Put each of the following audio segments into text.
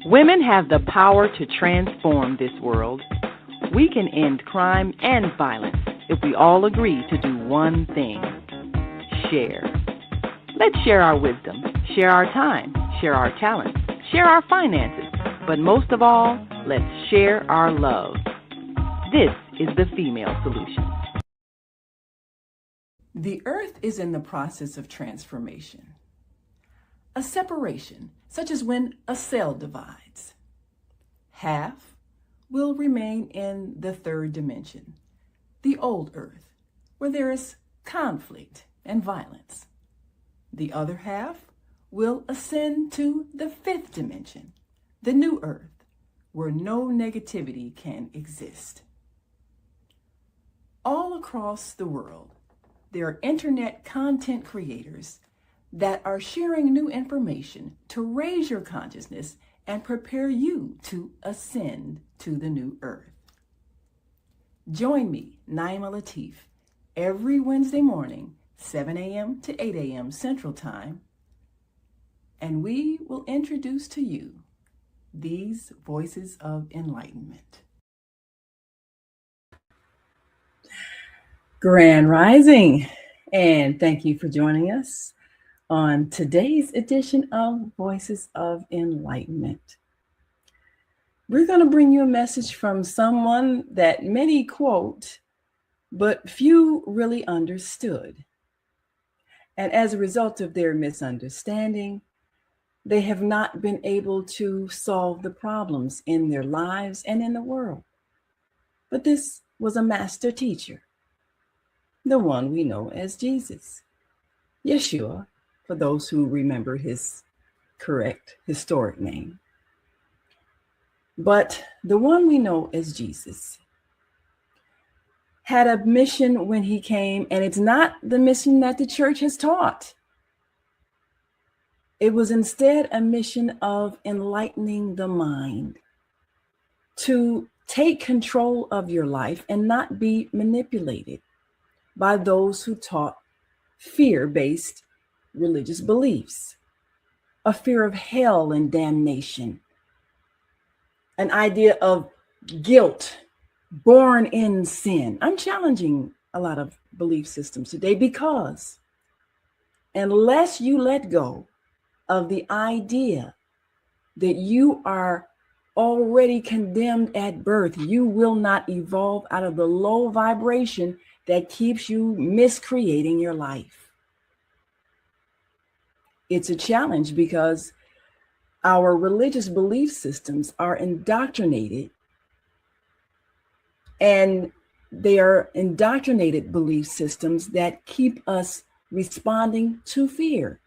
Women have the power to transform this world. We can end crime and violence if we all agree to do one thing: share. Let's share our wisdom, share our time, share our talents, share our finances, but most of all, let's share our love. This is the Female Solution. The earth is in the process of transformation. A separation, such as when a cell divides. Half will remain in the third dimension, the old earth, where there is conflict and violence. The other half will ascend to the fifth dimension, the new earth, where no negativity can exist. All across the world, there are internet content creators that are sharing new information to raise your consciousness and prepare you to ascend to the new earth. Join me, Naima Latif, every Wednesday morning, 7 a.m. to 8 a.m. Central Time, and we will introduce to you these voices of enlightenment. Grand Rising, and thank you for joining us on today's edition of Voices of Enlightenment. We're going to bring you a message from someone that many quote, but few really understood. And as a result of their misunderstanding, they have not been able to solve the problems in their lives and in the world. But this was a master teacher, the one we know as Jesus, Yeshua, for those who remember his correct historic name. But the one we know as Jesus had a mission when he came, and it's not the mission that the church has taught. It was instead a mission of enlightening the mind to take control of your life and not be manipulated by those who taught fear-based religious beliefs, a fear of hell and damnation, an idea of guilt born in sin. I'm challenging a lot of belief systems today because unless you let go of the idea that you are already condemned at birth, you will not evolve out of the low vibration that keeps you miscreating your life. It's a challenge because our religious belief systems are indoctrinated, and they are indoctrinated belief systems that keep us responding to fear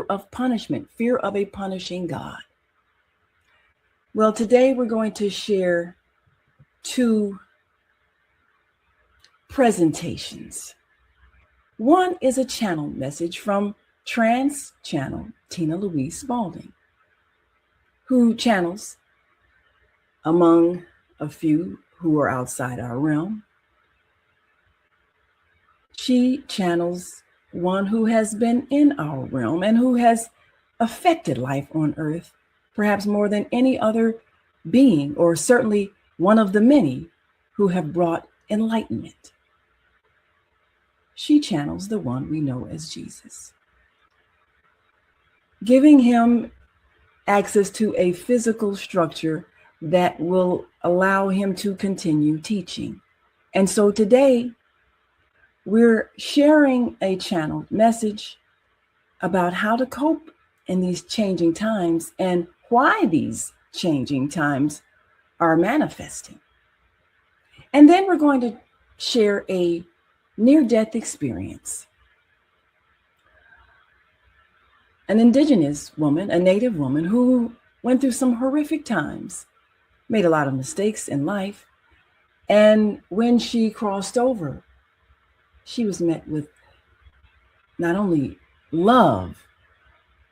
of punishment, fear of a punishing God. Well, today we're going to share two presentations. One is a channel message from trance channel Tina Louise Spalding, who channels, among a few who are outside our realm. She channels one who has been in our realm and who has affected life on earth, perhaps more than any other being, or certainly one of the many who have brought enlightenment. She channels the one we know as Jesus, giving him access to a physical structure that will allow him to continue teaching. And so today, we're sharing a channeled message about how to cope in these changing times and why these changing times are manifesting. And then we're going to share a near-death experience. An Indigenous woman, a Native woman who went through some horrific times, made a lot of mistakes in life, and when she crossed over, she was met with not only love,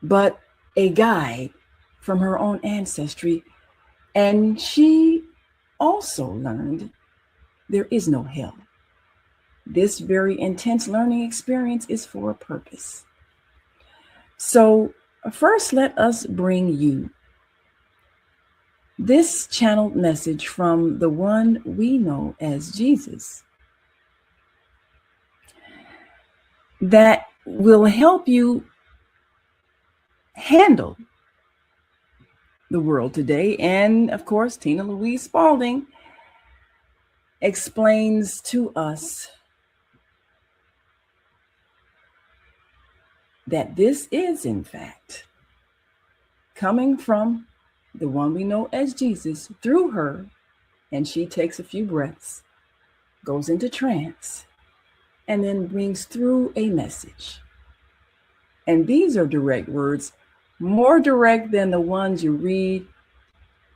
but a guide from her own ancestry. And she also learned there is no hell. This very intense learning experience is for a purpose. So, first, let us bring you this channeled message from the one we know as Jesus that will help you handle the world today. And of course, Tina Louise Spalding explains to us that this is, in fact, coming from the one we know as Jesus through her, and she takes a few breaths, goes into trance, and then brings through a message. And these are direct words, more direct than the ones you read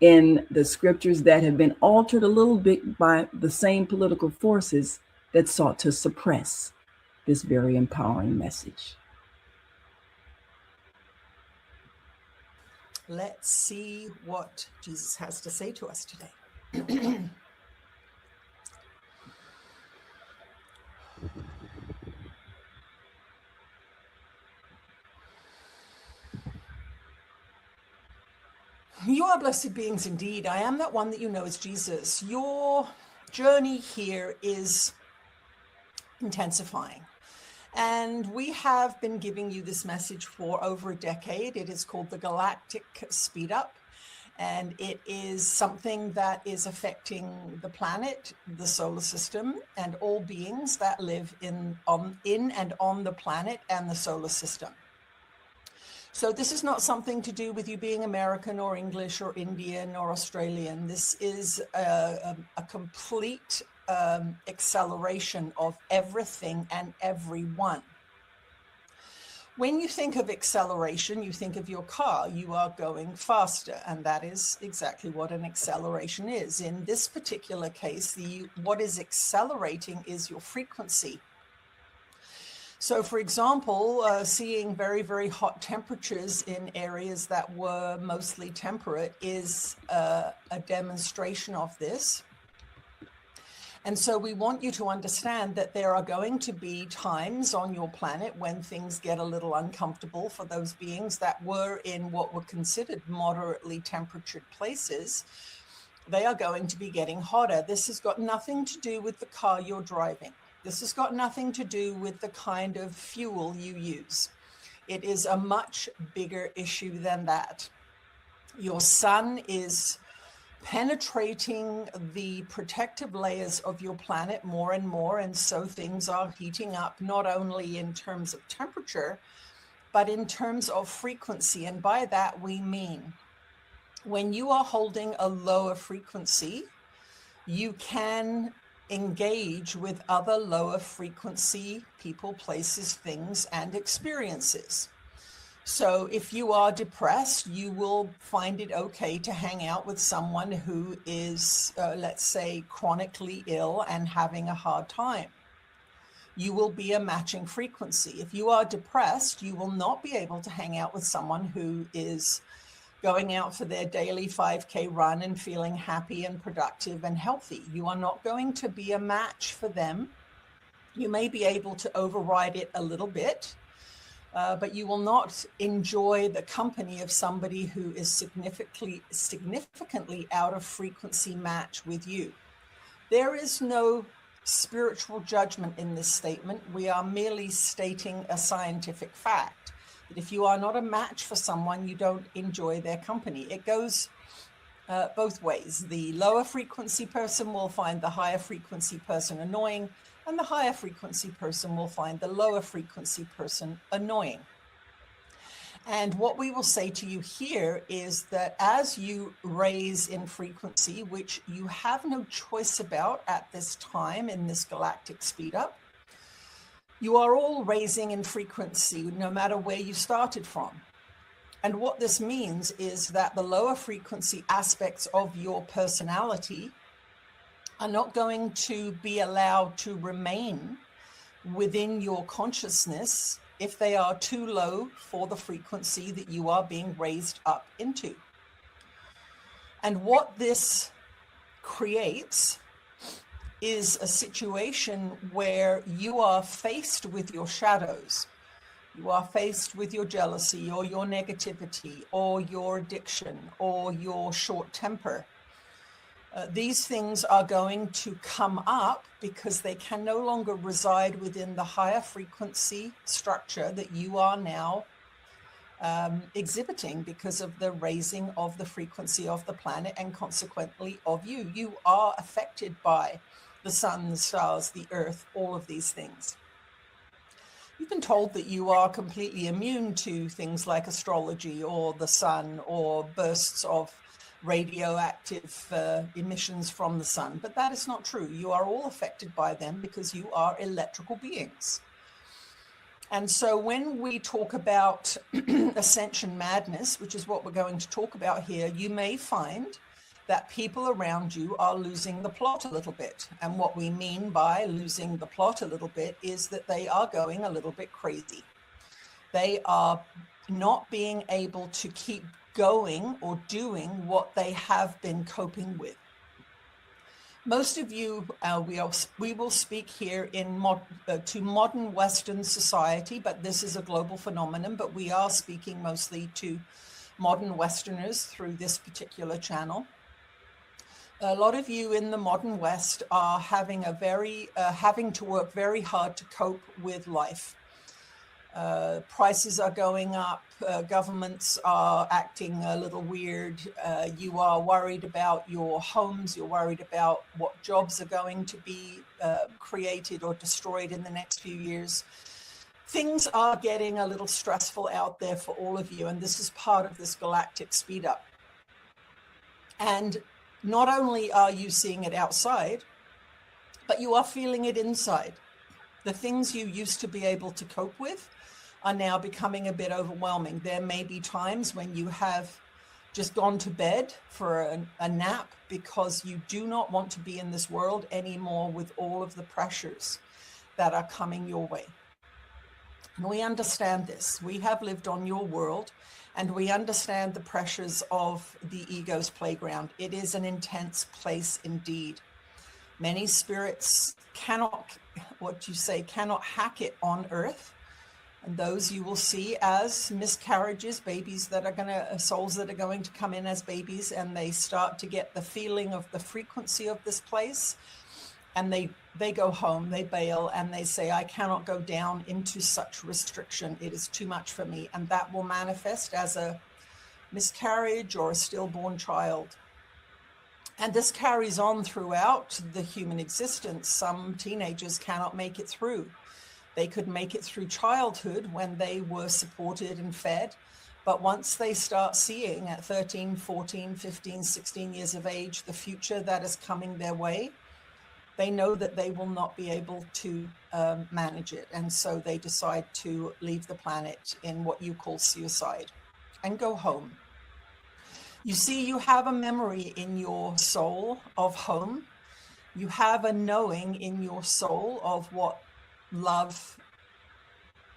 in the scriptures that have been altered a little bit by the same political forces that sought to suppress this very empowering message. Let's see what Jesus has to say to us today. You are blessed beings indeed. I am that one that you know as Jesus. Your journey here is intensifying. And we have been giving you this message for over a decade. It is called the Galactic Speed Up. And it is something that is affecting the planet, the solar system, and all beings that live in and on the planet and the solar system. So this is not something to do with you being American or English or Indian or Australian. This is a complete acceleration of everything and everyone. When you think of acceleration, you think of your car. You are going faster, and that is exactly what an acceleration is. In this particular case, what is accelerating is your frequency. So, for example, seeing very, very hot temperatures in areas that were mostly temperate is a demonstration of this. And so we want you to understand that there are going to be times on your planet when things get a little uncomfortable for those beings that were in what were considered moderately temperatured places. They are going to be getting hotter. This has got nothing to do with the car you're driving. This has got nothing to do with the kind of fuel you use. It is a much bigger issue than that. Your sun is penetrating the protective layers of your planet more and more, and so things are heating up, not only in terms of temperature, but in terms of frequency. And by that we mean when you are holding a lower frequency, you can engage with other lower frequency people, places, things, and experiences. So if you are depressed, you will find it okay to hang out with someone who is, let's say, chronically ill and having a hard time. You will be a matching frequency. If you are depressed, you will not be able to hang out with someone who is going out for their daily 5K run and feeling happy and productive and healthy. You are not going to be a match for them. You may be able to override it a little bit, but you will not enjoy the company of somebody who is significantly out of frequency match with you. There is no spiritual judgment in this statement. We are merely stating a scientific fact. That if you are not a match for someone, you don't enjoy their company. It goes both ways. The lower frequency person will find the higher frequency person annoying, and the higher frequency person will find the lower frequency person annoying. And what we will say to you here is that as you raise in frequency, which you have no choice about at this time in this galactic speed up, you are all raising in frequency, no matter where you started from. And what this means is that the lower frequency aspects of your personality are not going to be allowed to remain within your consciousness if they are too low for the frequency that you are being raised up into. And what this creates is a situation where you are faced with your shadows. You are faced with your jealousy or your negativity or your addiction or your short temper. These things are going to come up because they can no longer reside within the higher frequency structure that you are now exhibiting because of the raising of the frequency of the planet and consequently of you. You are affected by the sun, the stars, the earth, all of these things. You've been told that you are completely immune to things like astrology or the sun or bursts of radioactive emissions from the sun, but that is not true. You are all affected by them because you are electrical beings. And so when we talk about ascension madness, which is what we're going to talk about here, you may find that people around you are losing the plot a little bit. And what we mean by losing the plot a little bit is that they are going a little bit crazy. They are not being able to keep going or doing what they have been coping with. Most of you, we will speak here to modern Western society, but this is a global phenomenon, but we are speaking mostly to modern Westerners through this particular channel. A lot of you in the modern West are having to work very hard to cope with life. Prices are going up, governments are acting a little weird, you are worried about your homes, you're worried about what jobs are going to be created or destroyed in the next few years. Things are getting a little stressful out there for all of you, and this is part of this galactic speed up. And not only are you seeing it outside, but you are feeling it inside. The things you used to be able to cope with are now becoming a bit overwhelming. There may be times when you have just gone to bed for a nap because you do not want to be in this world anymore with all of the pressures that are coming your way. And we understand this. We have lived on your world and we understand the pressures of the ego's playground. It is an intense place indeed. Many spirits cannot hack it on earth. And those you will see as miscarriages, babies that are souls that are going to come in as babies, and they start to get the feeling of the frequency of this place. And they go home, they bail, and they say, I cannot go down into such restriction. It is too much for me. And that will manifest as a miscarriage or a stillborn child. And this carries on throughout the human existence. Some teenagers cannot make it through. They could make it through childhood when they were supported and fed. But once they start seeing at 13, 14, 15, 16 years of age, the future that is coming their way, they know that they will not be able to manage it. And so they decide to leave the planet in what you call suicide and go home. You see, you have a memory in your soul of home. You have a knowing in your soul of what love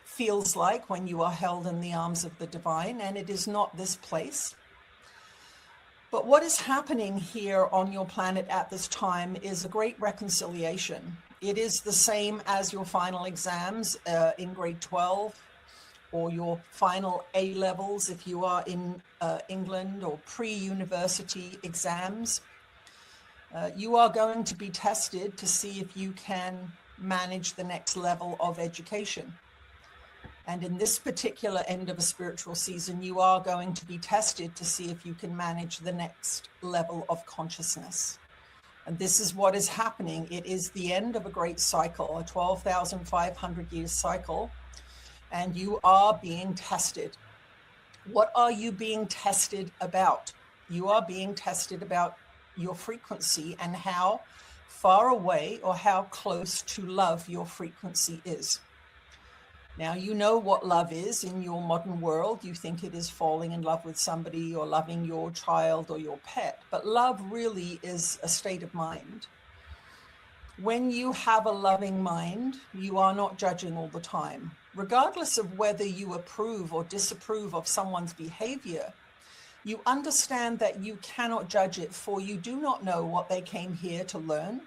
feels like when you are held in the arms of the divine, and it is not this place. But what is happening here on your planet at this time is a great reconciliation. It is the same as your final exams in grade 12, or your final A levels if you are in England, or pre-university exams. You are going to be tested to see if you can manage the next level of education. And in this particular end of a spiritual season, you are going to be tested to see if you can manage the next level of consciousness. And this is what is happening. It is the end of a great cycle, a 12,500 year cycle, and you are being tested. What are you being tested about? You are being tested about your frequency and how far away or how close to love your frequency is. Now, you know what love is in your modern world. You think it is falling in love with somebody or loving your child or your pet, but love really is a state of mind. When you have a loving mind, you are not judging all the time. Regardless of whether you approve or disapprove of someone's behavior, you understand that you cannot judge it, for you do not know what they came here to learn.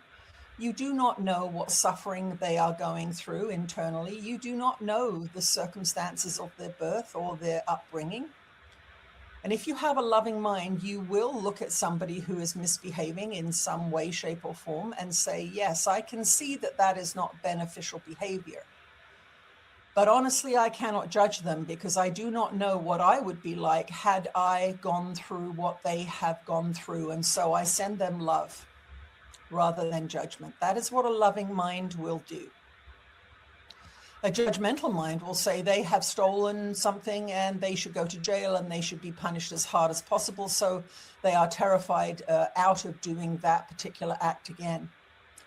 You do not know what suffering they are going through internally. You do not know the circumstances of their birth or their upbringing. And if you have a loving mind, you will look at somebody who is misbehaving in some way, shape, or form and say, yes, I can see that that is not beneficial behavior. But honestly, I cannot judge them because I do not know what I would be like had I gone through what they have gone through. And so I send them love rather than judgment. That is what a loving mind will do. A judgmental mind will say they have stolen something and they should go to jail and they should be punished as hard as possible. So they are terrified out of doing that particular act again.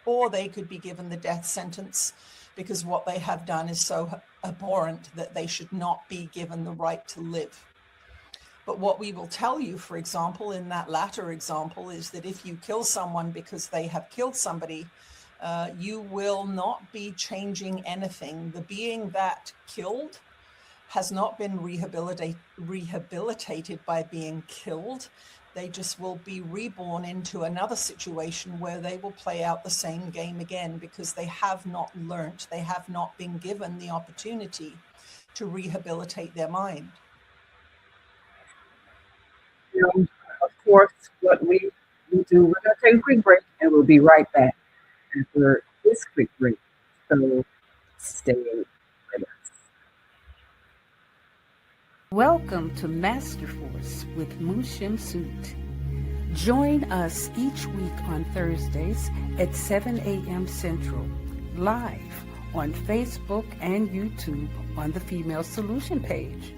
Or they could be given the death sentence because what they have done is so abhorrent that they should not be given the right to live. But what we will tell you, for example, in that latter example, is that if you kill someone because they have killed somebody, you will not be changing anything. The being that killed has not been rehabilitated by being killed. They just will be reborn into another situation where they will play out the same game again because they have not learnt, they have not been given the opportunity to rehabilitate their mind. You know, of course, what we do, we're going to take a quick break and we'll be right back after this quick break. So stay with us. Welcome to Master Force with Mushim Suit. Join us each week on Thursdays at 7 a.m. Central, live on Facebook and YouTube on the Female Solution page.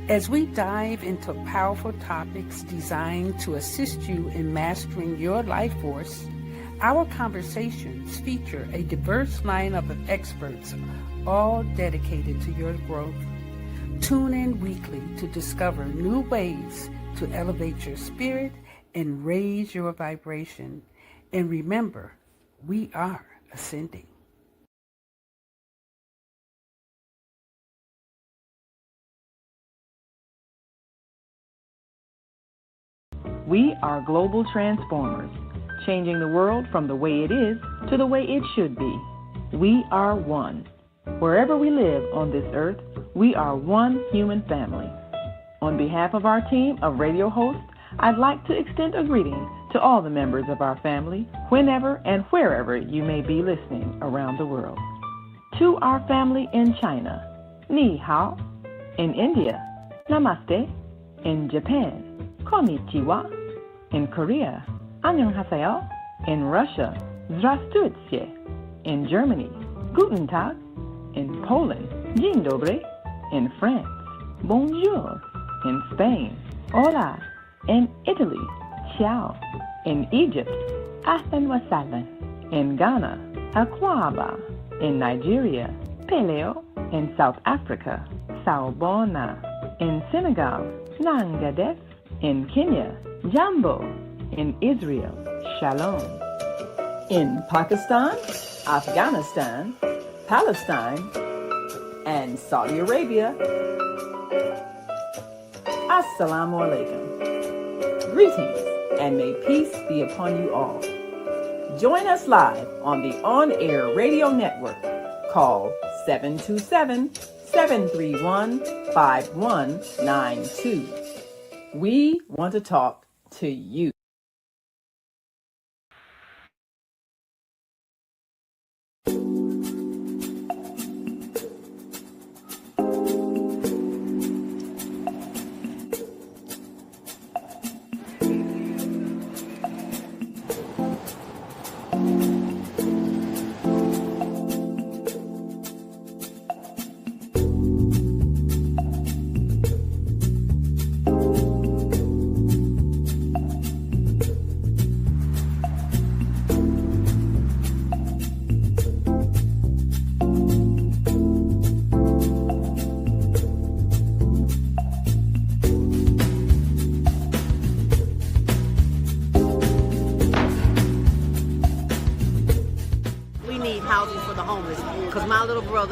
As we dive into powerful topics designed to assist you in mastering your life force, our conversations feature a diverse lineup of experts, all dedicated to your growth. Tune in weekly to discover new ways to elevate your spirit and raise your vibration. And remember, we are ascending. We are global transformers, changing the world from the way it is to the way it should be. We are one. Wherever we live on this earth, we are one human family. On behalf of our team of radio hosts, I'd like to extend a greeting to all the members of our family, whenever and wherever you may be listening around the world. To our family in China, Ni Hao. In India, Namaste. In Japan, Konnichiwa. In Korea, Annyeonghaseyo. In Russia, Здравствуйте. In Germany, Guten Tag. In Poland, Dzień dobry. In France, Bonjour. In Spain, Hola. In Italy, Ciao. In Egypt, Ahlan wa sahlan. In Ghana, Akwaba. In Nigeria, Peleo. In South Africa, Sawubona. In Senegal, Nangadef. In Kenya, Jambo. In Israel, Shalom. In Pakistan, Afghanistan, Palestine, and Saudi Arabia, Assalamu alaikum. Greetings, and may peace be upon you all. Join us live on the on-air radio network called 727-731-5192. We want to talk to you.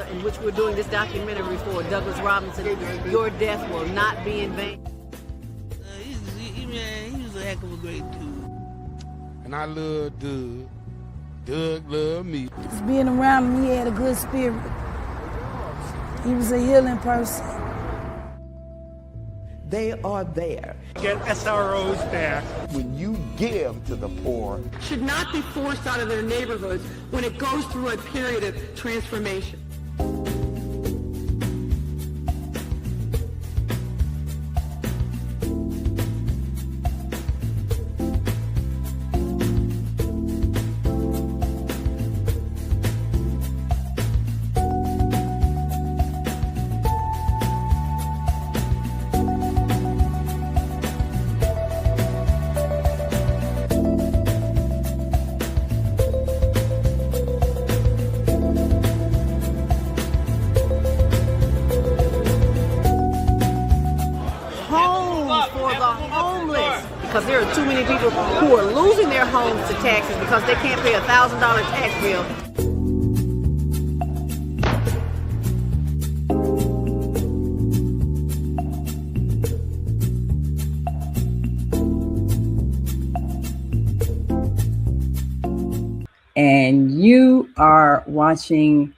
In which we're doing this documentary for Douglas Robinson, Your Death Will Not Be in Vain. He was a heck of a great dude. And I love Doug. Doug loved me. Just being around him, he had a good spirit. He was a healing person. They are there. Get SROs back. When you give to the poor, Should not be forced out of their neighborhoods when it goes through a period of transformation. Because there are too many people who are losing their homes to taxes because they can't pay a $1,000 tax bill. And you are watching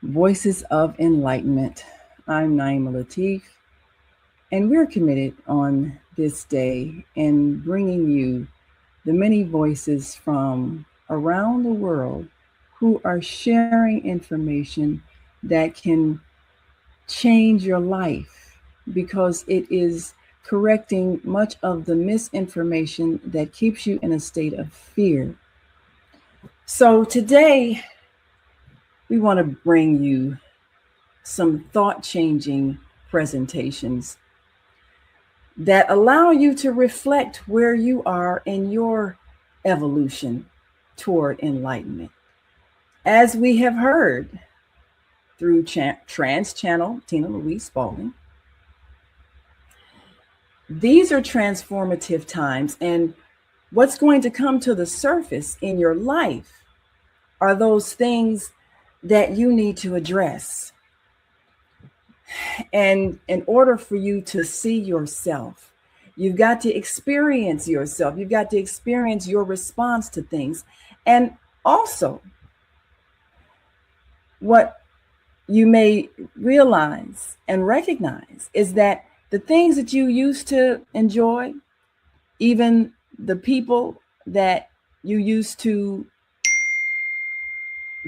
Voices of Enlightenment. I'm Naima Latif, and we're committed on this day in bringing you the many voices from around the world who are sharing information that can change your life, because it is correcting much of the misinformation that keeps you in a state of fear. So today, we want to bring you some thought-changing presentations that allow you to reflect where you are in your evolution toward enlightenment. As we have heard through Trance Channel, Tina Louise Spalding, these are transformative times, and what's going to come to the surface in your life are those things that you need to address. And in order for you to see yourself, you've got to experience yourself. You've got to experience your response to things. And also, what you may realize and recognize is that the things that you used to enjoy, even the people that you used to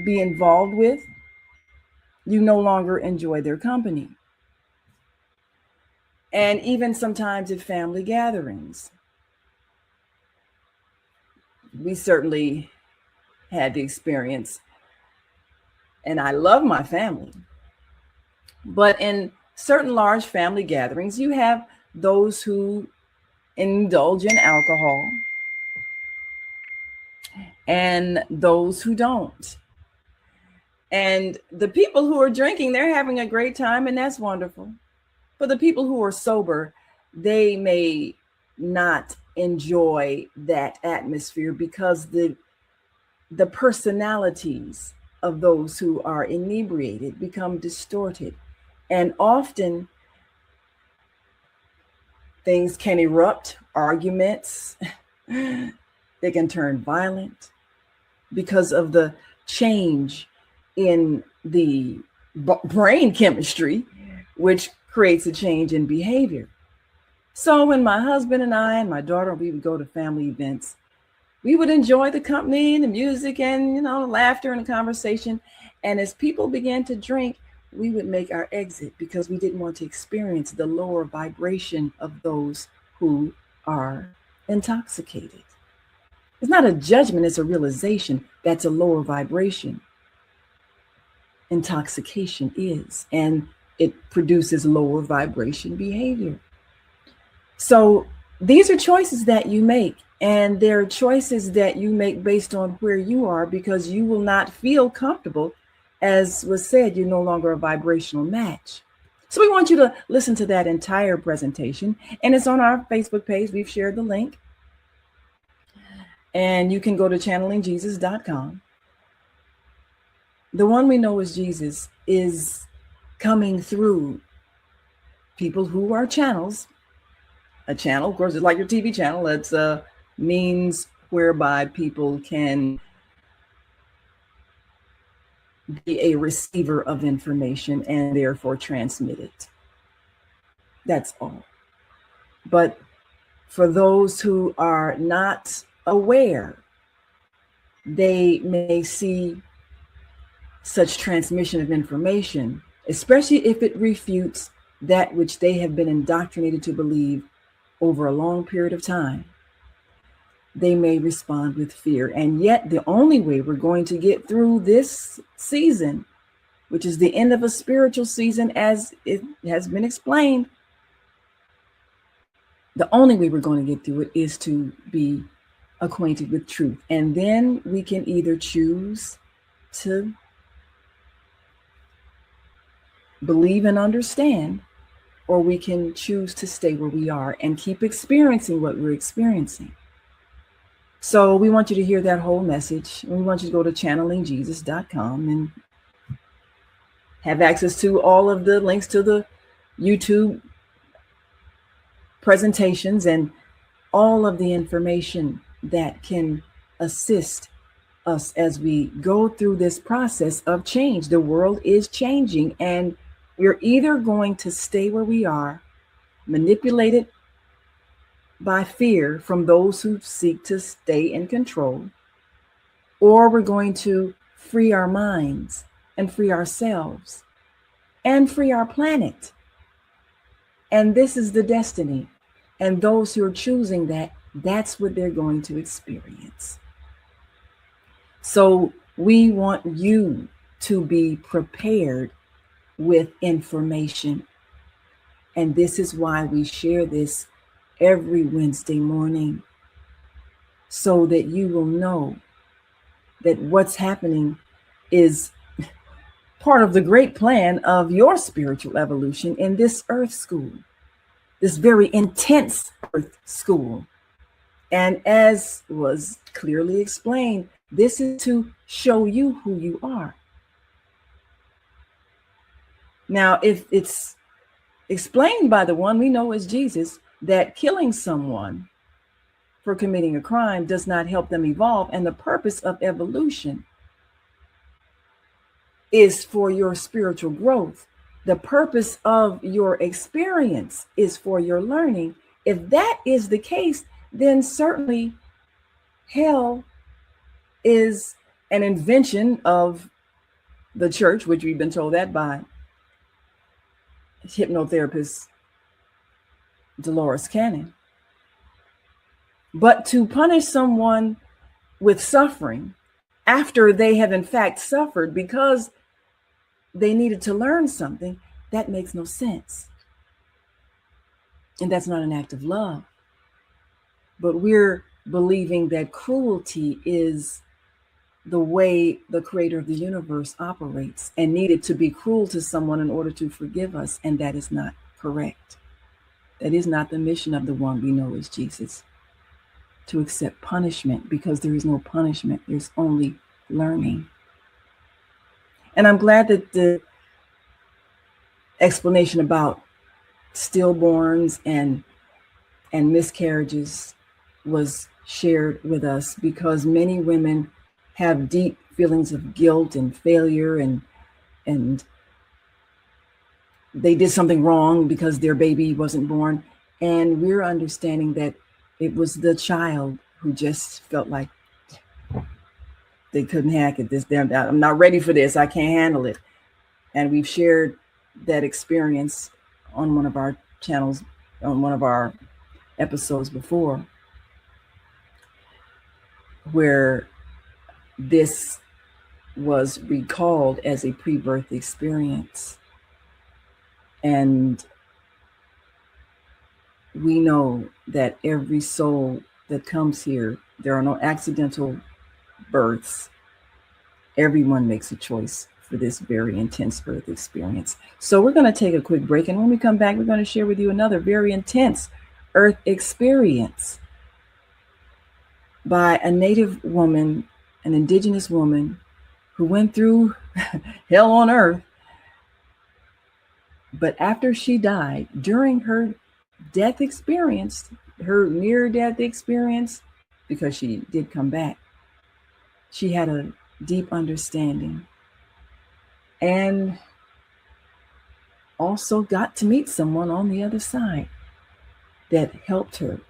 be involved with, you no longer enjoy their company. And even sometimes at family gatherings, we certainly had the experience, and I love my family, but in certain large family gatherings, you have those who indulge in alcohol and those who don't. And the people who are drinking, they're having a great time, and that's wonderful. But the people who are sober, they may not enjoy that atmosphere because the personalities of those who are inebriated become distorted. And often things can erupt, arguments, they can turn violent because of the change in the brain chemistry, which creates a change in behavior. So when my husband and I and my daughter, we would go to family events, we would enjoy the company and the music and, laughter and the conversation. And as people began to drink, we would make our exit because we didn't want to experience the lower vibration of those who are intoxicated. It's not a judgment, it's a realization that's a lower vibration. Intoxication is, and it produces lower vibration behavior. So these are choices that you make, and they're choices that you make based on where you are, because you will not feel comfortable. As was said, you're no longer a vibrational match. So we want you to listen to that entire presentation, and it's on our Facebook page. We've shared the link, and you can go to channelingjesus.com. The one we know as Jesus is coming through people who are channels. A channel, of course, is like your TV channel. It's a means whereby people can be a receiver of information and therefore transmit it. That's all. But for those who are not aware, they may see such transmission of information, especially if it refutes that which they have been indoctrinated to believe over a long period of time. They may respond with fear. And yet the only way we're going to get through this season, which is the end of a spiritual season, as it has been explained, the only way we're going to get through it is to be acquainted with truth. And then we can either choose to believe and understand, or we can choose to stay where we are and keep experiencing what we're experiencing. So we want you to hear that whole message. We want you to go to channelingjesus.com and have access to all of the links to the YouTube presentations and all of the information that can assist us as we go through this process of change. The world is changing, and we're either going to stay where we are, manipulated by fear from those who seek to stay in control, or we're going to free our minds and free ourselves and free our planet. And this is the destiny. And those who are choosing that, that's what they're going to experience. So we want you to be prepared with information. And this is why we share this every Wednesday morning, so that you will know that what's happening is part of the great plan of your spiritual evolution in this earth school, this very intense earth school. And as was clearly explained, this is to show you who you are. Now, if it's explained by the one we know as Jesus, that killing someone for committing a crime does not help them evolve, and the purpose of evolution is for your spiritual growth. The purpose of your experience is for your learning. If that is the case, then certainly hell is an invention of the church, which we've been told that by hypnotherapist Dolores Cannon. But to punish someone with suffering after they have in fact suffered because they needed to learn something, that makes no sense. And that's not an act of love. But we're believing that cruelty is the way the creator of the universe operates, and needed to be cruel to someone in order to forgive us. And that is not correct. That is not the mission of the one we know as Jesus, to accept punishment, because there is no punishment. There's only learning. And I'm glad that the explanation about stillborns and miscarriages was shared with us, because many women have deep feelings of guilt and failure, and they did something wrong because their baby wasn't born. And we're understanding that it was the child who just felt like they couldn't hack it. I'm not ready for this. I can't handle it. And we've shared that experience on one of our channels, on one of our episodes before, where this was recalled as a pre-birth experience. And we know that every soul that comes here, there are no accidental births. Everyone makes a choice for this very intense birth experience. So we're going to take a quick break. And when we come back, we're going to share with you another very intense earth experience by a Native woman, an Indigenous woman who went through hell on earth. But after she died, during her death experience, her near-death experience, because she did come back, she had a deep understanding and also got to meet someone on the other side that helped her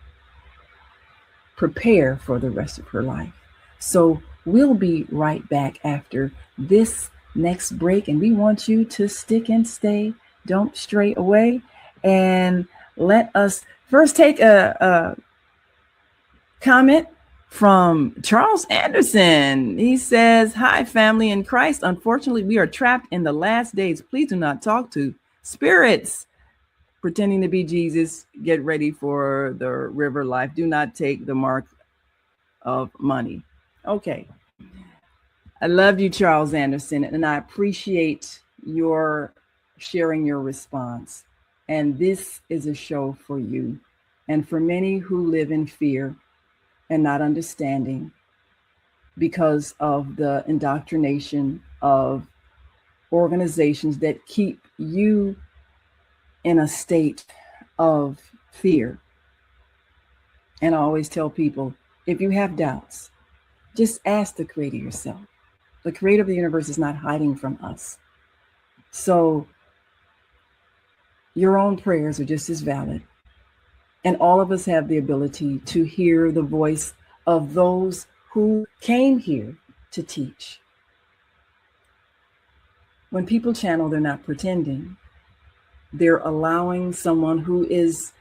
prepare for the rest of her life. So we'll be right back after this next break, and we want you to stick and stay. Don't stray away. And let us first take a comment from Charles Anderson. He says, "Hi, family in Christ. Unfortunately, we are trapped in the last days. Please do not talk to spirits pretending to be Jesus. Get ready for the river life. Do not take the mark of money." Okay. I love you, Charles Anderson, and I appreciate your sharing your response. And this is a show for you and for many who live in fear and not understanding because of the indoctrination of organizations that keep you in a state of fear. And I always tell people, if you have doubts, just ask the Creator yourself. The Creator of the universe is not hiding from us. So your own prayers are just as valid. And all of us have the ability to hear the voice of those who came here to teach. When people channel, they're not pretending. They're allowing someone who is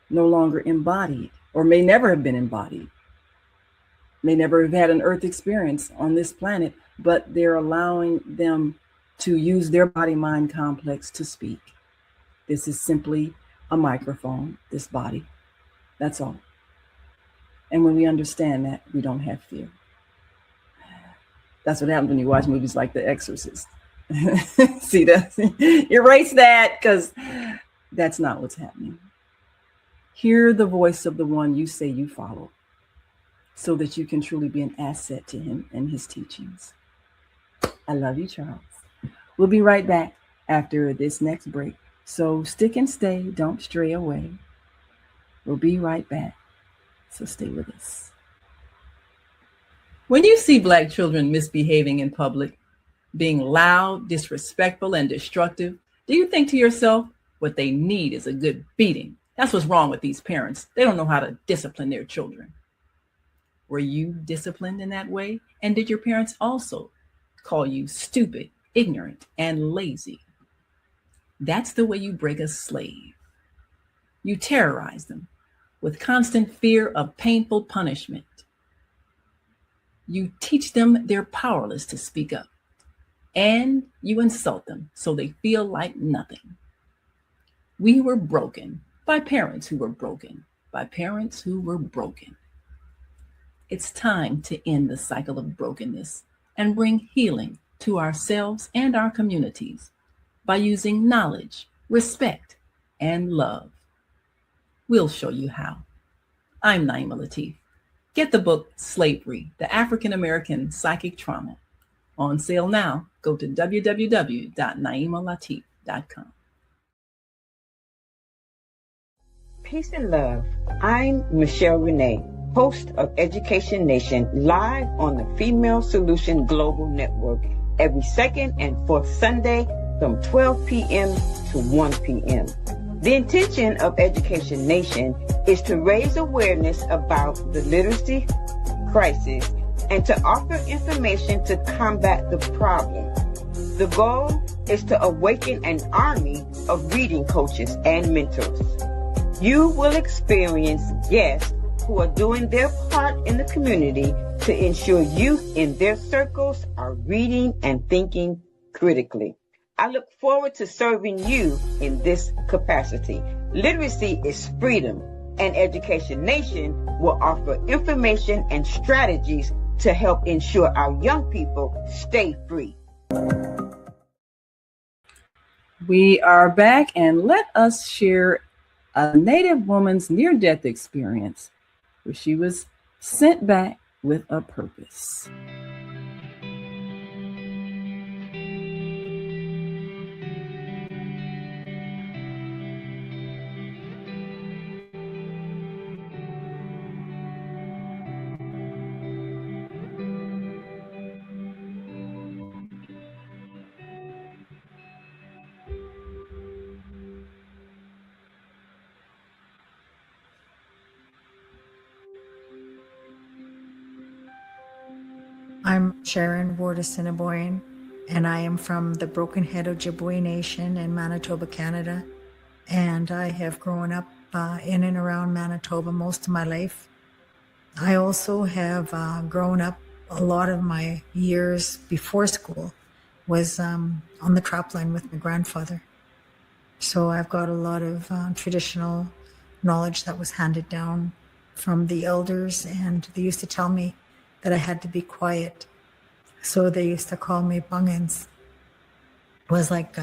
no longer embodied, or may never have been embodied, may never have had an earth experience on this planet, but they're allowing them to use their body-mind complex to speak. This is simply a microphone, this body. That's all. And when we understand that, we don't have fear. That's what happens when you watch movies like The Exorcist. See that? Erase that, because that's not what's happening. Hear the voice of the one you say you follow, so that you can truly be an asset to him and his teachings. I love you, Charles. We'll be right back after this next break. So stick and stay, don't stray away. We'll be right back. So stay with us. When you see Black children misbehaving in public, being loud, disrespectful, and destructive, do you think to yourself, what they need is a good beating? That's what's wrong with these parents. They don't know how to discipline their children. Were you disciplined in that way? And did your parents also call you stupid, ignorant, and lazy? That's the way you break a slave. You terrorize them with constant fear of painful punishment. You teach them they're powerless to speak up, and you insult them so they feel like nothing. We were broken by parents who were broken, by parents who were broken. It's time to end the cycle of brokenness and bring healing to ourselves and our communities by using knowledge, respect, and love. We'll show you how. I'm Naima Latif. Get the book Slavery, the African American Psychic Trauma. On sale now. Go to www.naimalatif.com. Peace and love. I'm Michelle Renee, host of Education Nation, live on the Female Solution Global Network every second and fourth Sunday from 12 p.m. to 1 p.m. The intention of Education Nation is to raise awareness about the literacy crisis and to offer information to combat the problem. The goal is to awaken an army of reading coaches and mentors. You will experience guests who are doing their part in the community to ensure youth in their circles are reading and thinking critically. I look forward to serving you in this capacity. Literacy is freedom, and Education Nation will offer information and strategies to help ensure our young people stay free. We are back, and let us share a Native woman's near-death experience where she was sent back with a purpose. I'm Sharon Ward, and I am from the Broken Head Ojibwe Nation in Manitoba, Canada. And I have grown up in and around Manitoba most of my life. I also have grown up a lot of my years before school was on the trap line with my grandfather. So I've got a lot of traditional knowledge that was handed down from the elders, and they used to tell me that I had to be quiet. So they used to call me bungins. It was like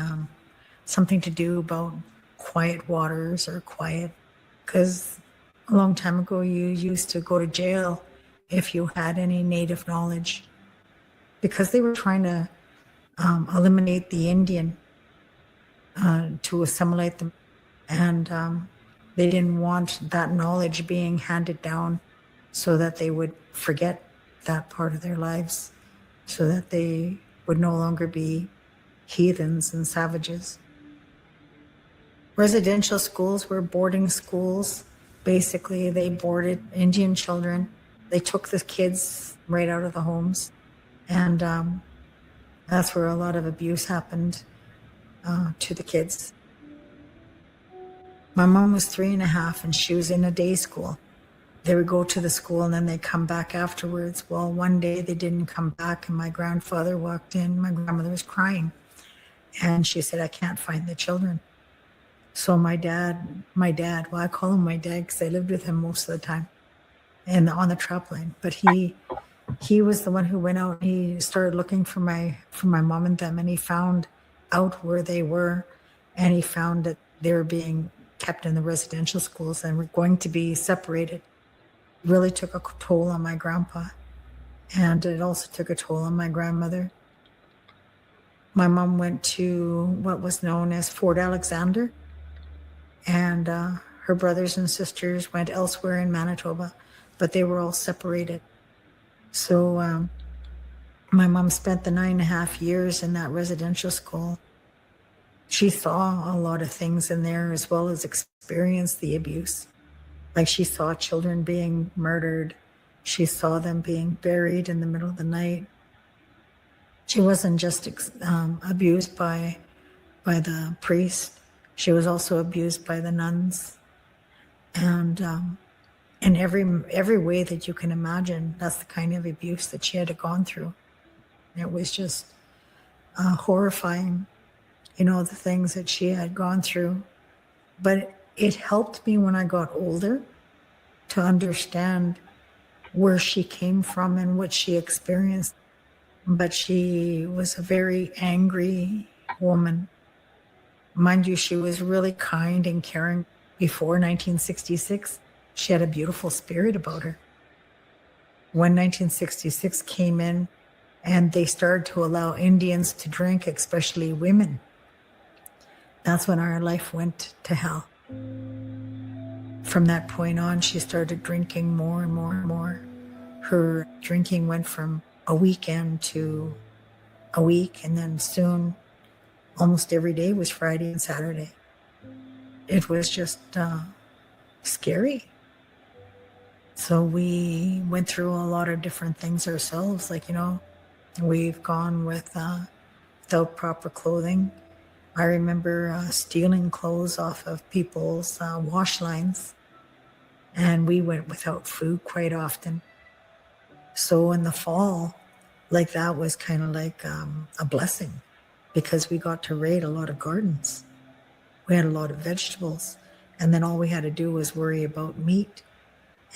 something to do about quiet waters or quiet, because a long time ago you used to go to jail if you had any native knowledge, because they were trying to eliminate the Indian to assimilate them. And they didn't want that knowledge being handed down so that they would forget that part of their lives, so that they would no longer be heathens and savages. Residential schools were boarding schools. Basically, they boarded Indian children. They took the kids right out of the homes. And that's where a lot of abuse happened to the kids. My mom was 3.5 and she was in a day school. They would go to the school and then they'd come back afterwards. Well, one day they didn't come back and my grandfather walked in. My grandmother was crying. And she said, I can't find the children. So my dad, well, I call him my dad because I lived with him most of the time and on the trap line. But he was the one who went out. He started looking for my mom and them, and he found out where they were, and he found that they were being kept in the residential schools and were going to be separated. It really took a toll on my grandpa, and it also took a toll on my grandmother. My mom went to what was known as Fort Alexander, and her brothers and sisters went elsewhere in Manitoba, but they were all separated. So my mom spent the 9.5 years in that residential school. She saw a lot of things in there, as well as experienced the abuse. Like she saw children being murdered. She saw them being buried in the middle of the night. She wasn't just abused by the priest. She was also abused by the nuns. And in every way that you can imagine, that's the kind of abuse that she had gone through. It was just horrifying, the things that she had gone through. But it helped me when I got older to understand where she came from and what she experienced. But she was a very angry woman. Mind you, she was really kind and caring before 1966. She had a beautiful spirit about her. When 1966 came in and they started to allow Indians to drink, especially women, that's when our life went to hell. From that point on, she started drinking more and more and more. Her drinking went from a weekend to a week, and then soon almost every day was Friday and Saturday. It was just scary. So we went through a lot of different things ourselves. We've gone without proper clothing. I remember stealing clothes off of people's wash lines, and we went without food quite often. So in the fall, that was kind of like a blessing, because we got to raid a lot of gardens. We had a lot of vegetables, and then all we had to do was worry about meat.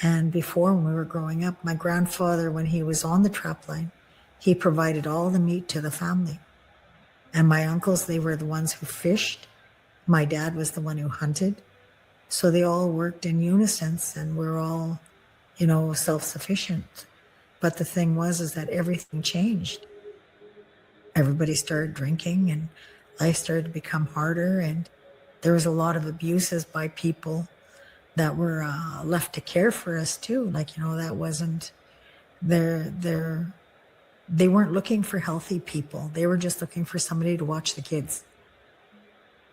And before, when we were growing up, my grandfather, when he was on the trap line, he provided all the meat to the family. And my uncles, they were the ones who fished. My dad was the one who hunted. So they all worked in unison, and we're all, self-sufficient. But the thing was that everything changed. Everybody started drinking, and life started to become harder, and there was a lot of abuses by people that were left to care for us too. That wasn't they weren't looking for healthy people. They were just looking for somebody to watch the kids.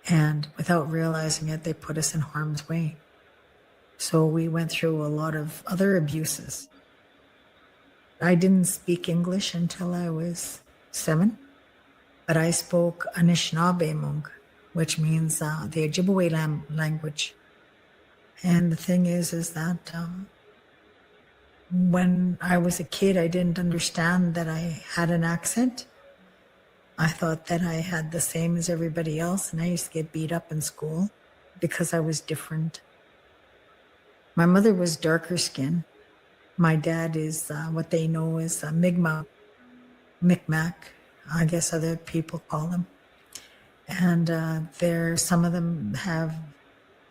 And without realizing it, they put us in harm's way. So we went through a lot of other abuses. I didn't speak English until I was 7, but I spoke Anishinaabe, which means the Ojibwe language. And the thing is that when I was a kid, I didn't understand that I had an accent. I thought that I had the same as everybody else, and I used to get beat up in school because I was different. My mother was darker skin. My dad is what they know as Mi'kmaq, I guess other people call them. And some of them have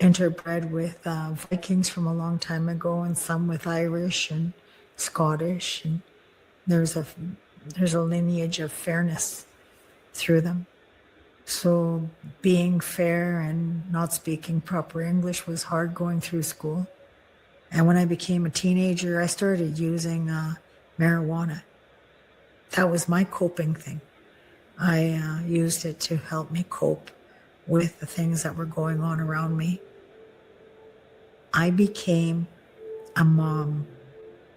interbred with Vikings from a long time ago, and some with Irish and Scottish. And there's a lineage of fairness through them. So being fair and not speaking proper English was hard going through school. And when I became a teenager, I started using marijuana. That was my coping thing. I used it to help me cope with the things that were going on around me. I became a mom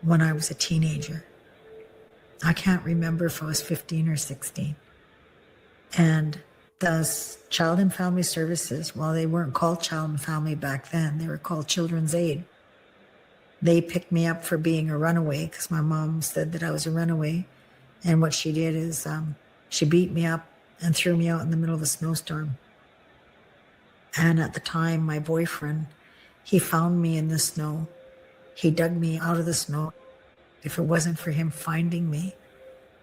when I was a teenager. I can't remember if I was 15 or 16. And the Child and Family Services, well, they weren't called Child and Family back then, they were called Children's Aid. They picked me up for being a runaway because my mom said that I was a runaway. And what she did is she beat me up and threw me out in the middle of a snowstorm. And at the time, my boyfriend, he found me in the snow. He dug me out of the snow. If it wasn't for him finding me,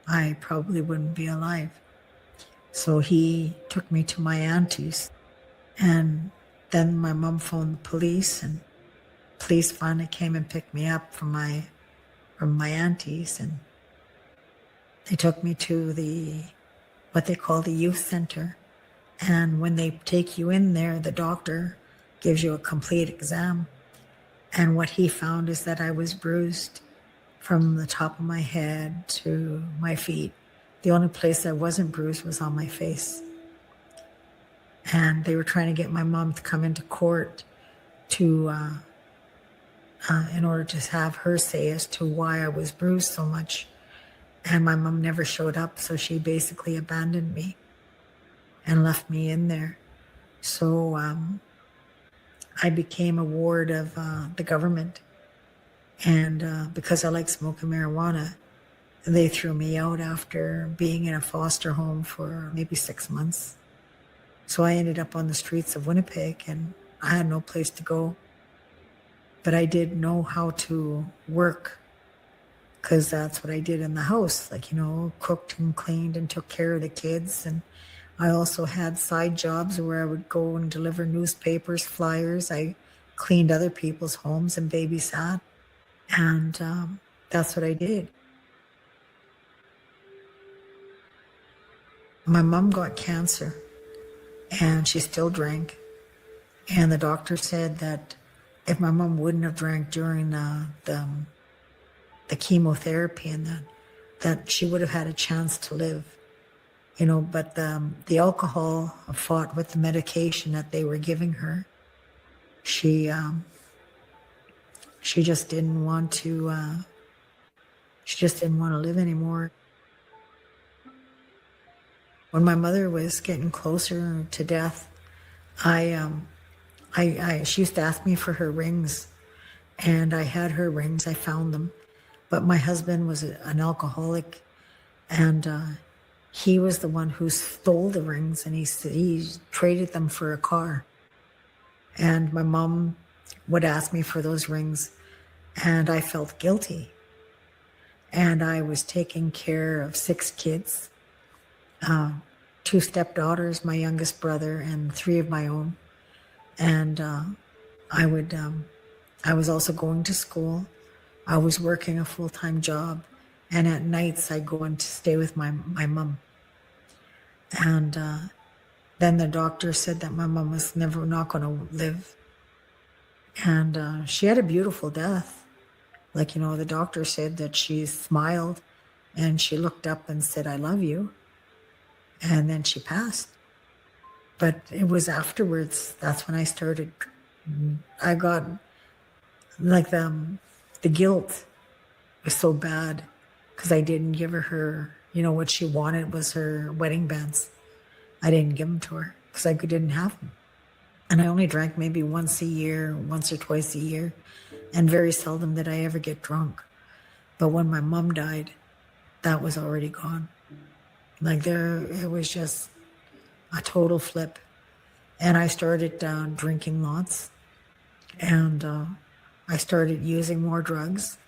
I probably wouldn't be alive. So he took me to my auntie's. And then my mom phoned the police, and police finally came and picked me up from my auntie's, and they took me to what they call the youth center. And when they take you in there, the doctor gives you a complete exam. And what he found is that I was bruised from the top of my head to my feet. The only place I wasn't bruised was on my face. And they were trying to get my mom to come into court to in order to have her say as to why I was bruised so much. And my mom never showed up, so she basically abandoned me and left me in there. So I became a ward of the government. And because I like smoking marijuana, they threw me out after being in a foster home for maybe 6 months. So I ended up on the streets of Winnipeg, and I had no place to go. But I did know how to work, because that's what I did in the house, cooked and cleaned and took care of the kids. And I also had side jobs where I would go and deliver newspapers, flyers. I cleaned other people's homes and babysat. And that's what I did. My mom got cancer, and she still drank. And the doctor said that if my mom wouldn't have drank during the chemotherapy and that she would have had a chance to live. But the alcohol fought with the medication that they were giving her. She just didn't want to. She just didn't want to live anymore. When my mother was getting closer to death, she used to ask me for her rings, and I had her rings. I found them, but my husband was an alcoholic, and he was the one who stole the rings, and he traded them for a car. And my mom would ask me for those rings, and I felt guilty. And I was taking care of 6 kids, 2 stepdaughters, my youngest brother, and 3 of my own. And I was also going to school. I was working a full-time job, and at nights I'd go in to stay with my mom. And then the doctor said that my mom was not going to live. And she had a beautiful death. The doctor said that she smiled and she looked up and said, "I love you." And then she passed. But it was afterwards, that's when I started, I got, the guilt was so bad. because I didn't give her, what she wanted was her wedding bands. I didn't give them to her because I didn't have them. And I only drank maybe once or twice a year, and very seldom did I ever get drunk. But when my mom died, that was already gone. It was just a total flip. And I started drinking lots, and I started using more drugs,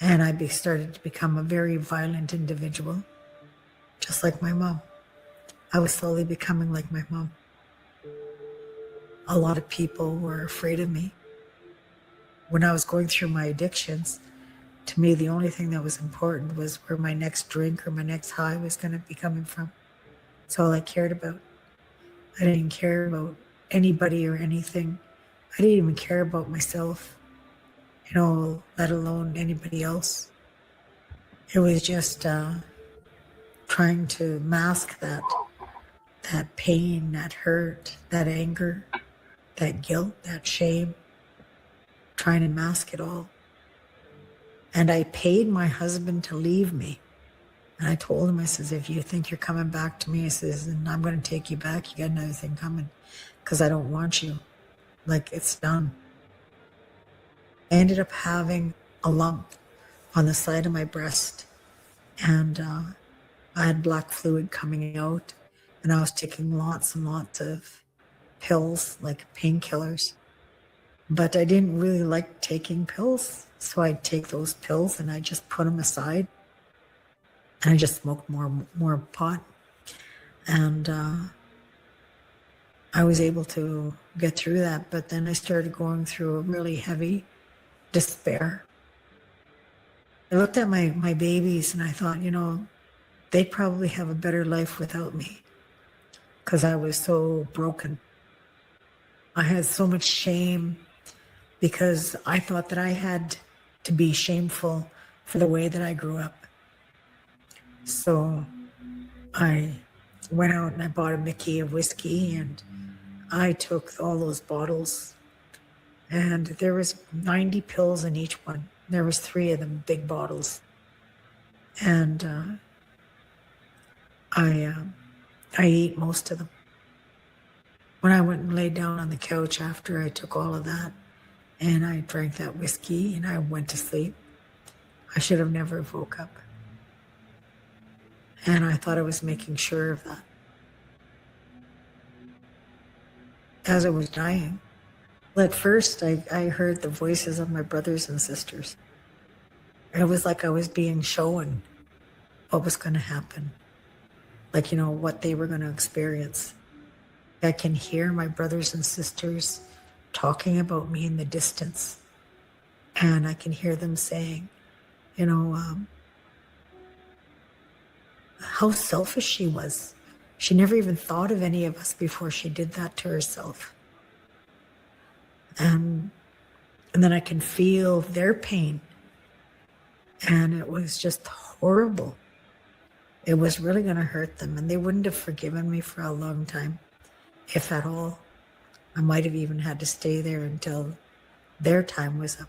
and I started to become a very violent individual, just like my mom. I was slowly becoming like my mom. A lot of people were afraid of me. When I was going through my addictions, to me, the only thing that was important was where my next drink or my next high was going to be coming from. That's all I cared about. I didn't care about anybody or anything. I didn't even care about myself, let alone anybody else. It was just trying to mask that pain, that hurt, that anger, that guilt, that shame, trying to mask it all. And I paid my husband to leave me. And I told him, I says, if you think you're coming back to me, I says, and I'm going to take you back, you got another thing coming, because I don't want you. It's done. I ended up having a lump on the side of my breast, and I had black fluid coming out, and I was taking lots and lots of pills, like painkillers. But I didn't really like taking pills, so I'd take those pills and I just put them aside. And I just smoked more pot. And I was able to get through that. But then I started going through a really heavy despair. I looked at my babies and I thought, they'd probably have a better life without me, because I was so broken. I had so much shame because I thought that I had to be shameful for the way that I grew up. So I went out and I bought a Mickey of whiskey, and I took all those bottles, and there was 90 pills in each one. There was 3 of them, big bottles. And I ate most of them. When I went and laid down on the couch after I took all of that, and I drank that whiskey and I went to sleep, I should have never woke up. And I thought I was making sure of that. As I was dying, at first I heard the voices of my brothers and sisters. It was like I was being shown what was going to happen, what they were going to experience. I can hear my brothers and sisters talking about me in the distance. And I can hear them saying, how selfish she was. She never even thought of any of us before she did that to herself. And then I can feel their pain. And it was just horrible. It was really going to hurt them. And they wouldn't have forgiven me for a long time, if at all. I might have even had to stay there until their time was up.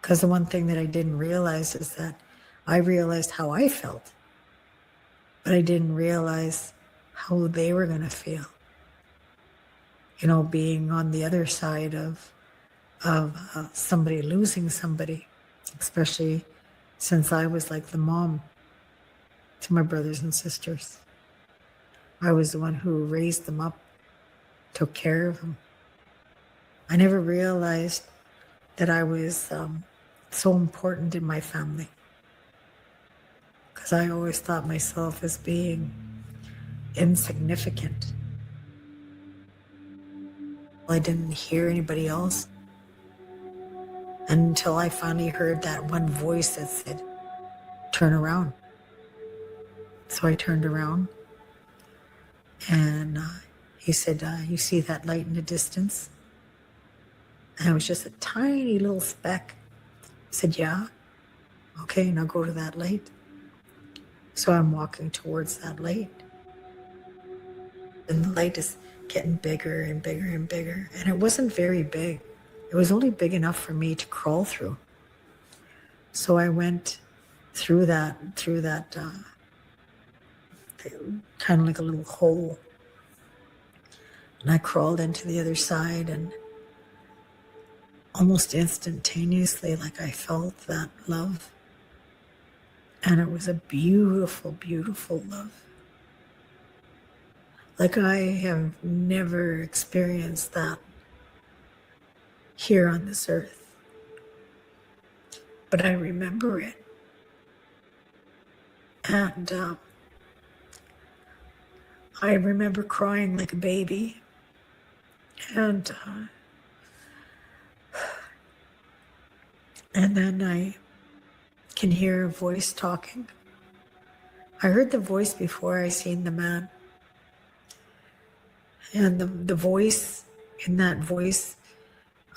Because the one thing that I didn't realize is that I realized how I felt, but I didn't realize how they were going to feel. Being on the other side of somebody losing somebody, especially since I was like the mom to my brothers and sisters. I was the one who raised them up, took care of them. I never realized that I was so important in my family, because I always thought myself as being insignificant. I didn't hear anybody else until I finally heard that one voice that said, turn around. So I turned around, and he said, you see that light in the distance? And it was just a tiny little speck. I said, yeah. Okay, now go to that light. So I'm walking towards that light. And the light is getting bigger and bigger and bigger. And it wasn't very big. It was only big enough for me to crawl through. So I went through that kind of like a little hole. And I crawled into the other side, and almost instantaneously, like I felt that love. And it was a beautiful, beautiful love. Like I have never experienced that here on this earth. But I remember it. And I remember crying like a baby. And then I can hear a voice talking. I heard the voice before I seen the man. And the voice, in that voice,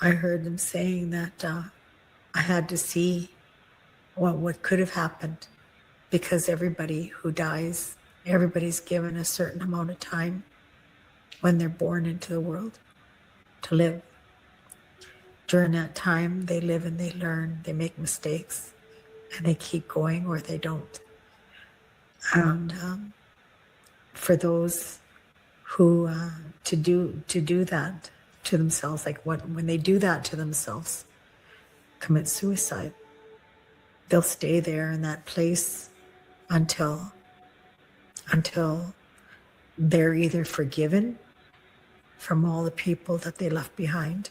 I heard them saying that I had to see what could have happened, because everybody who dies, everybody's given a certain amount of time when they're born into the world to live. During that time, they live and they learn, they make mistakes, and they keep going or they don't. And for those who to do that to themselves, like when they do that to themselves, commit suicide, they'll stay there in that place until they're either forgiven from all the people that they left behind,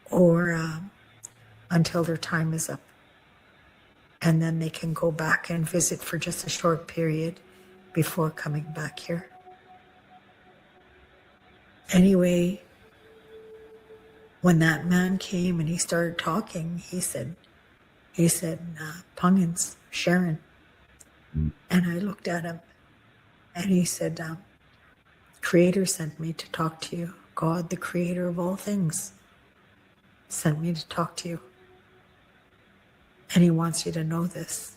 or until their time is up. And then they can go back and visit for just a short period before coming back here. Anyway, when that man came and he started talking, he said, Pungans, Sharon. And I looked at him and he said, Creator sent me to talk to you. God, the creator of all things, sent me to talk to you. And he wants you to know this.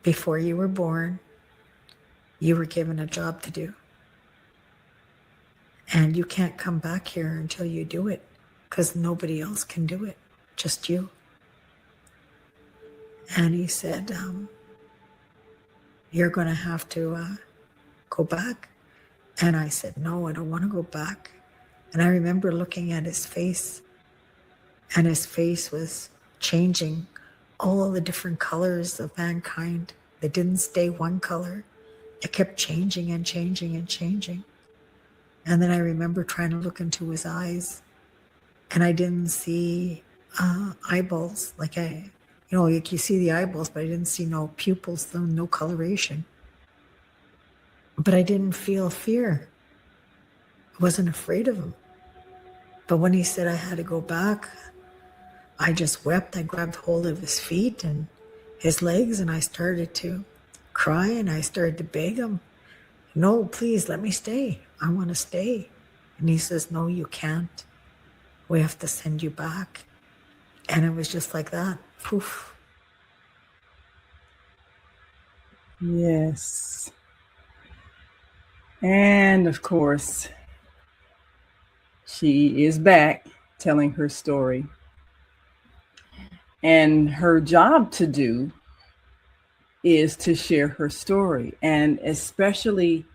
Before you were born, you were given a job to do. And you can't come back here until you do it, because nobody else can do it, just you. And he said, you're going to have to go back. And I said, no, I don't want to go back. And I remember looking at his face, and his face was changing, all the different colors of mankind. They didn't stay one color. It kept changing and changing and changing. And then I remember trying to look into his eyes, and I didn't see eyeballs. Like you see the eyeballs, but I didn't see no pupils, no coloration. But I didn't feel fear. I wasn't afraid of him. But when he said I had to go back, I just wept. I grabbed hold of his feet and his legs, and I started to cry, and I started to beg him, no, please let me stay. I want to stay. And he says, no, you can't. We have to send you back. And it was just like that. Poof. Yes. And of course, she is back telling her story. And her job to do is to share her story, and especially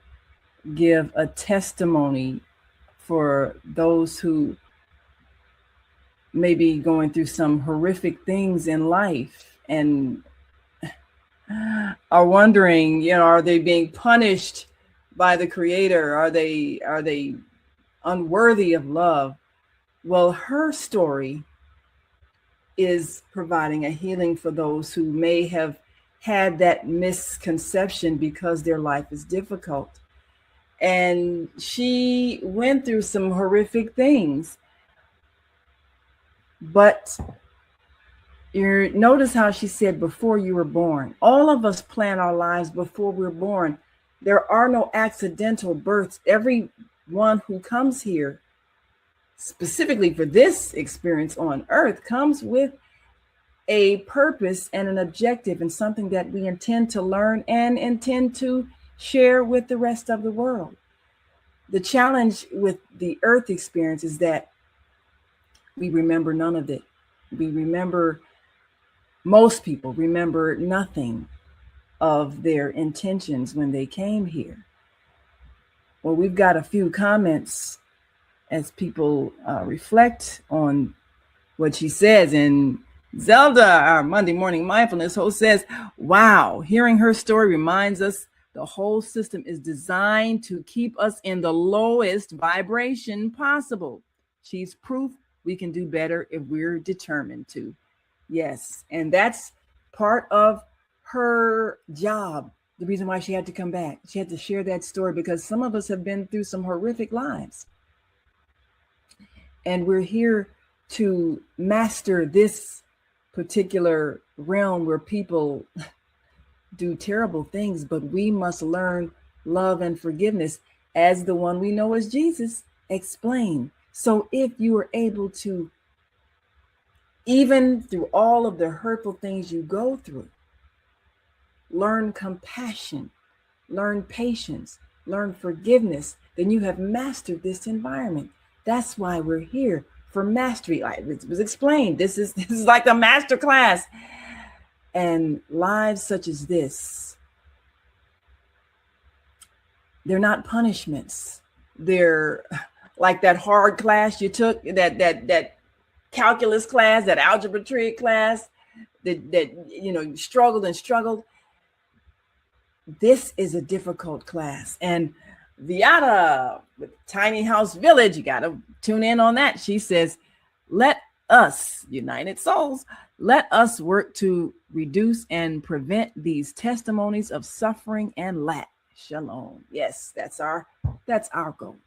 give a testimony for those who may be going through some horrific things in life and are wondering, are they being punished by the Creator? Are they unworthy of love? Well, her story is providing a healing for those who may have had that misconception because their life is difficult. And she went through some horrific things. But notice how she said, before you were born. All of us plan our lives before we're born. There are no accidental births. Everyone who comes here, specifically for this experience on earth, comes with a purpose and an objective, and something that we intend to learn and intend to share with the rest of the world. The challenge with the earth experience is that we remember none of it. We remember most people remember nothing of their intentions when they came here. Well, we've got a few comments as people reflect on what she says. And Zelda, our Monday morning mindfulness host, says, wow, hearing her story reminds us the whole system is designed to keep us in the lowest vibration possible. She's proof we can do better if we're determined to. Yes, and that's part of her job. The reason why she had to come back. She had to share that story because some of us have been through some horrific lives. And we're here to master this particular realm where people do terrible things, but we must learn love and forgiveness as the one we know as Jesus explained. So if you are able to, even through all of the hurtful things you go through, learn compassion, learn patience, learn forgiveness, then you have mastered this environment. That's why we're here, for mastery. Like it was explained, this is like a master class. And lives such as this, they're not punishments. They're like that hard class you took, that calculus class, that algebra trig class, that you struggled and struggled. This is a difficult class. And Viata with Tiny House Village, you got to tune in on that. She says, let us, United Souls, let us work to reduce and prevent these testimonies of suffering and lack. Shalom. Yes, that's our goal,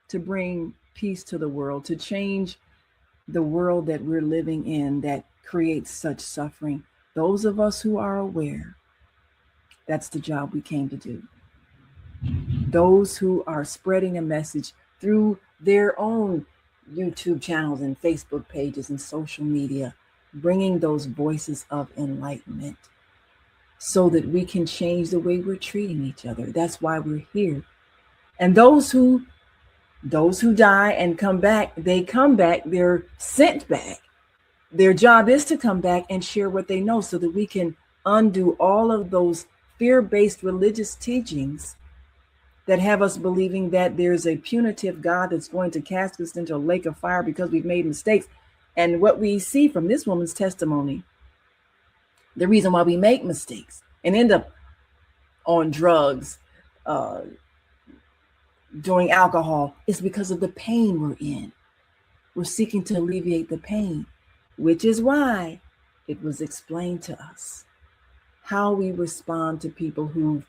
to bring peace to the world, to change the world that we're living in that creates such suffering. Those of us who are aware, that's the job we came to do. Those who are spreading a message through their own YouTube channels and Facebook pages and social media, bringing those voices of enlightenment so that we can change the way we're treating each other. That's why we're here. And those who die and come back, they come back, they're sent back. Their job is to come back and share what they know so that we can undo all of those fear-based religious teachings that have us believing that there's a punitive God that's going to cast us into a lake of fire because we've made mistakes. And what we see from this woman's testimony, the reason why we make mistakes and end up on drugs, doing alcohol, is because of the pain we're in. We're seeking to alleviate the pain, which is why it was explained to us how we respond to people who've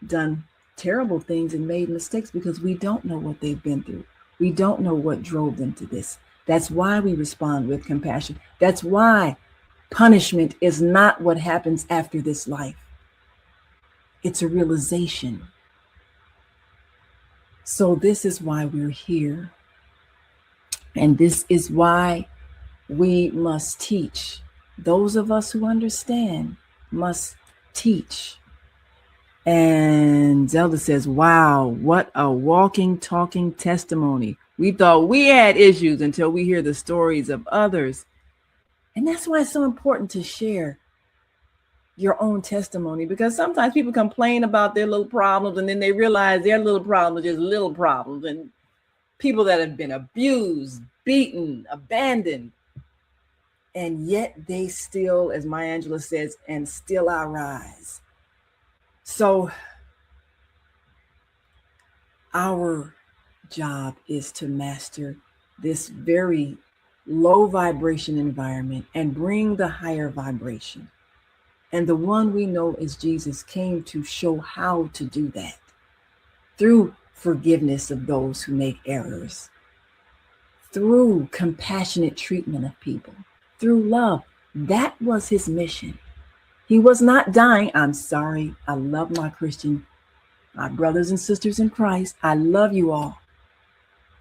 done terrible things and made mistakes, because we don't know what they've been through. We don't know what drove them to this. That's why we respond with compassion. That's why punishment is not what happens after this life. It's a realization. So this is why we're here. And this is why we must teach. Those of us who understand must teach. And Zelda says, wow, what a walking, talking testimony. We thought we had issues until we hear the stories of others. And that's why it's so important to share your own testimony, because sometimes people complain about their little problems and then they realize their little problems are just little problems. And people that have been abused, beaten, abandoned, and yet they still, as Maya Angelou says, and still I rise. So our job is to master this very low vibration environment and bring the higher vibration. And the one we know as Jesus came to show how to do that through forgiveness of those who make errors, through compassionate treatment of people, through love. That was his mission. He was not dying. I'm sorry. I love my brothers and sisters in Christ. I love you all.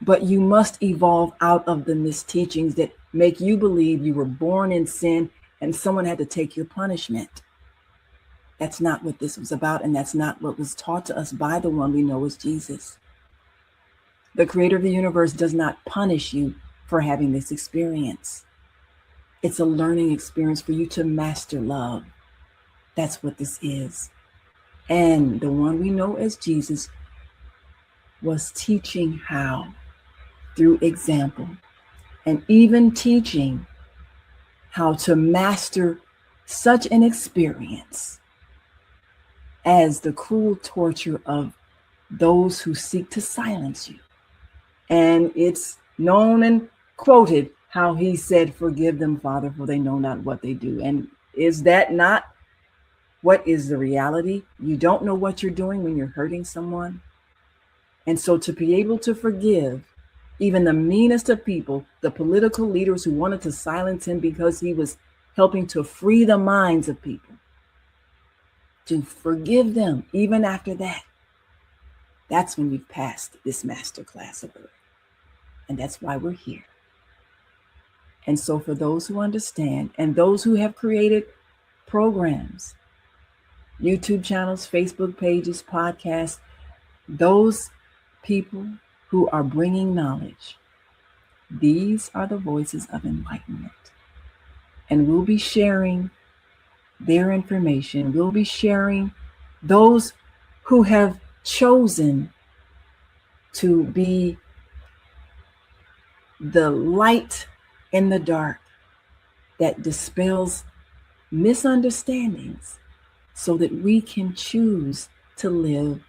But you must evolve out of the misteachings that make you believe you were born in sin and someone had to take your punishment. That's not what this was about, and that's not what was taught to us by the one we know as Jesus. The creator of the universe does not punish you for having this experience. It's a learning experience for you to master love. That's what this is. And the one we know as Jesus was teaching how through example, and even teaching how to master such an experience as the cruel torture of those who seek to silence you. And it's known and quoted how he said, "Forgive them, Father, for they know not what they do." And is that not what is the reality? You don't know what you're doing when you're hurting someone. And so to be able to forgive even the meanest of people, the political leaders who wanted to silence him because he was helping to free the minds of people, to forgive them even after that, that's when you've passed this master class of earth. And that's why we're here. And so for those who understand, and those who have created programs, YouTube channels, Facebook pages, podcasts, those people who are bringing knowledge, these are the voices of enlightenment. And we'll be sharing their information. We'll be sharing those who have chosen to be the light in the dark that dispels misunderstandings so that we can choose to live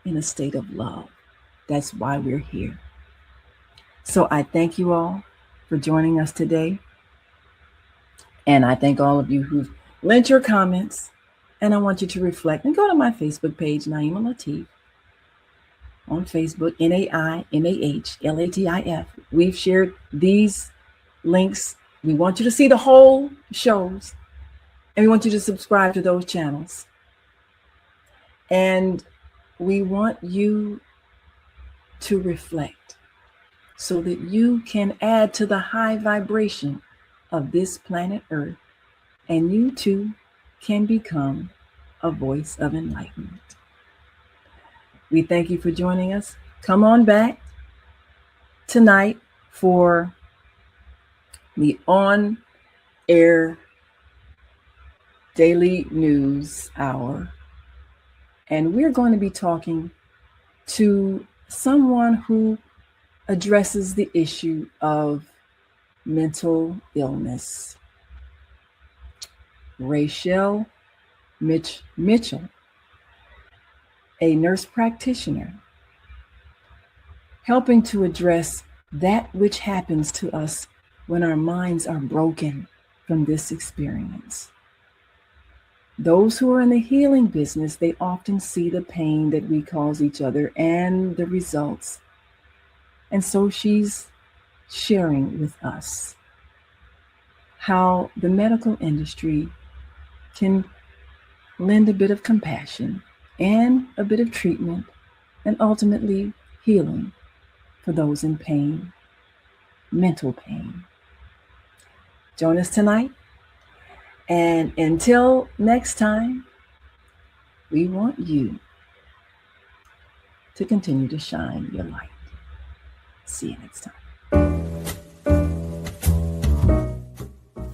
in a state of love. That's why we're here. So I thank you all for joining us today. And I thank all of you who've lent your comments. And I want you to reflect and go to my Facebook page, Naima Latif, on Facebook, NAIMAHLATIF. We've shared these links. We want you to see the whole shows. And we want you to subscribe to those channels. And we want you to reflect so that you can add to the high vibration of this planet Earth, and you too can become a voice of enlightenment. We thank you for joining us. Come on back tonight for the on-air daily news hour. And we're going to be talking to someone who addresses the issue of mental illness. Rachel Mitchell, a nurse practitioner, helping to address that which happens to us when our minds are broken from this experience. Those who are in the healing business, they often see the pain that we cause each other and the results. And so she's sharing with us how the medical industry can lend a bit of compassion and a bit of treatment and ultimately healing for those in pain, mental pain. Join us tonight. And until next time, we want you to continue to shine your light. See you next time.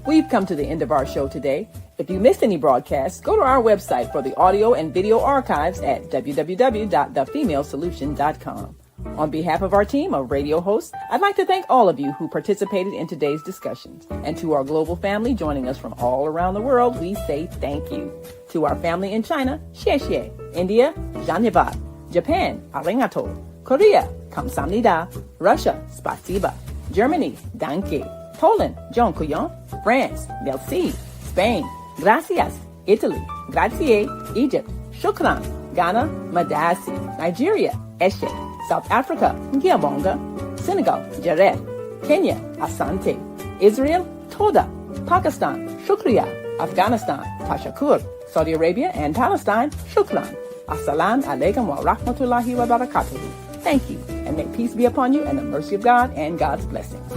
We've come to the end of our show today. If you missed any broadcasts, go to our website for the audio and video archives at www.thefemalesolution.com. On behalf of our team of radio hosts, I'd like to thank all of you who participated in today's discussions. And to our global family joining us from all around the world, we say thank you. To our family in China, xie xie. India, dhanyavad. Japan, arigato. Korea, kamsamnida. Russia, spasiba. Germany, danke. Poland, dziękuję. France, merci. Spain, gracias. Italy, grazie. Egypt, shukran. Ghana, madasi. Nigeria, eshe. South Africa, Ngiyabonga. Senegal, Jareth. Kenya, Asante. Israel, Toda. Pakistan, Shukriya. Afghanistan, Tashakur. Saudi Arabia and Palestine, Shukran. Assalamu alaikum wa rahmatullahi wa barakatuhu. Thank you, and may peace be upon you and the mercy of God and God's blessings.